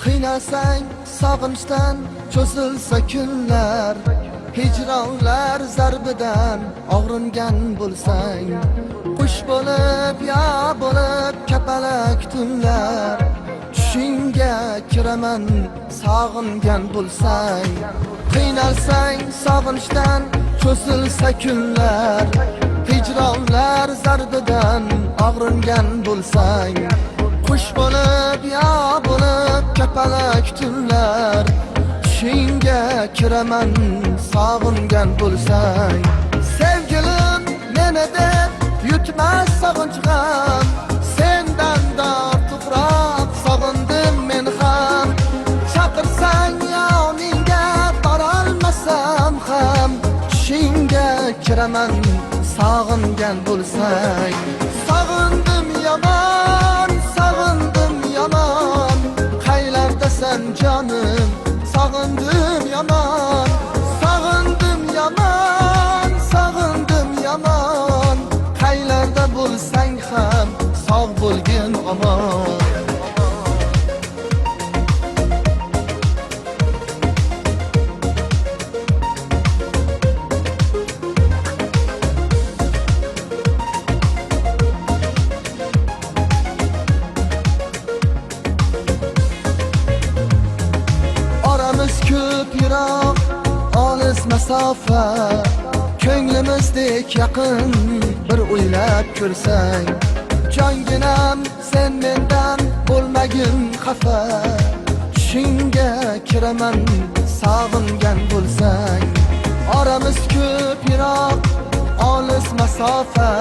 Qiynasang sog'inchdan cho'zilsa kunlar, hijronlar zarbidan og'ringan bo'lsang, qush bo'lib ya bo'lib kapalak tunlar, tushingga kiraman sog'ingan bo'lsang. Qiynalsang sog'inchdan cho'zilsa kunlar, hijronlar zarbidan og'ringan bo'lsang, qush bo'lib ya bo'lib kapalak tunlar, tushingga kiraman sog'ingan bo'lsang. Sevgilim meni deb yutmas sog'inch g'am, sendan ortiqroq sog'indim men ham. Chaqirsang yoningga borolmasam ham, tushingga kiraman sog'ingan bo'lsang. Sog'indim yomon, sog'indim yomon, qaylardasan jonim, sog'indim yomon, sog'indim yomon, sog'indim yomon, qaylarda bo'lsang ham sog' bo'lgin omon. Ko'p yiroq, olis masofa, ko'nglimizdek yaqin bir o'ylab ko'rsang. Jonginam sen mendan bo'lmagin xafa, tushingga kiraman sog'ingan bo'lsang. Oramiz ko'p yiroq, olis masofa,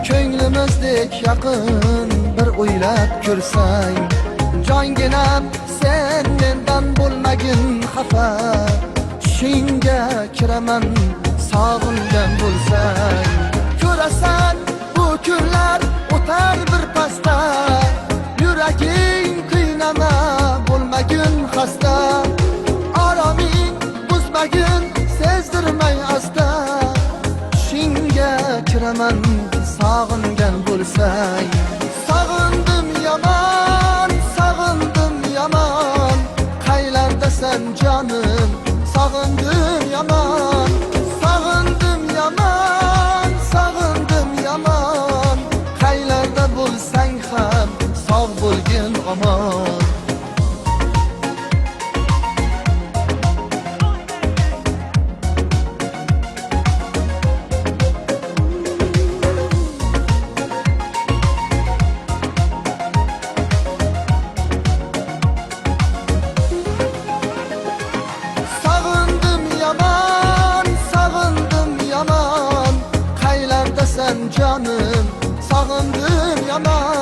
ko'nglimizdek yaqin bir o'ylab ko'rsang. Jonginam sen mendan bo'lmagin xafa, tushingga kiraman sog'ingan bo'lsang. Ko'rasan bu kunlar o'tar bir pasda, yuraging qiynama bo'lmagin xasta. Oroming buzmagin sezdirmay asta, tushingga kiraman sog'ingan bo'lsang. Sog'indim yomon, sog'indim yomon, qaylardasan jonim, sog'indim yomon, sog'indim yomon, sog'indim yomon, qaylarda bo'lsang ham sog' bo'lgin omon. Jonim, sog'indim yomon.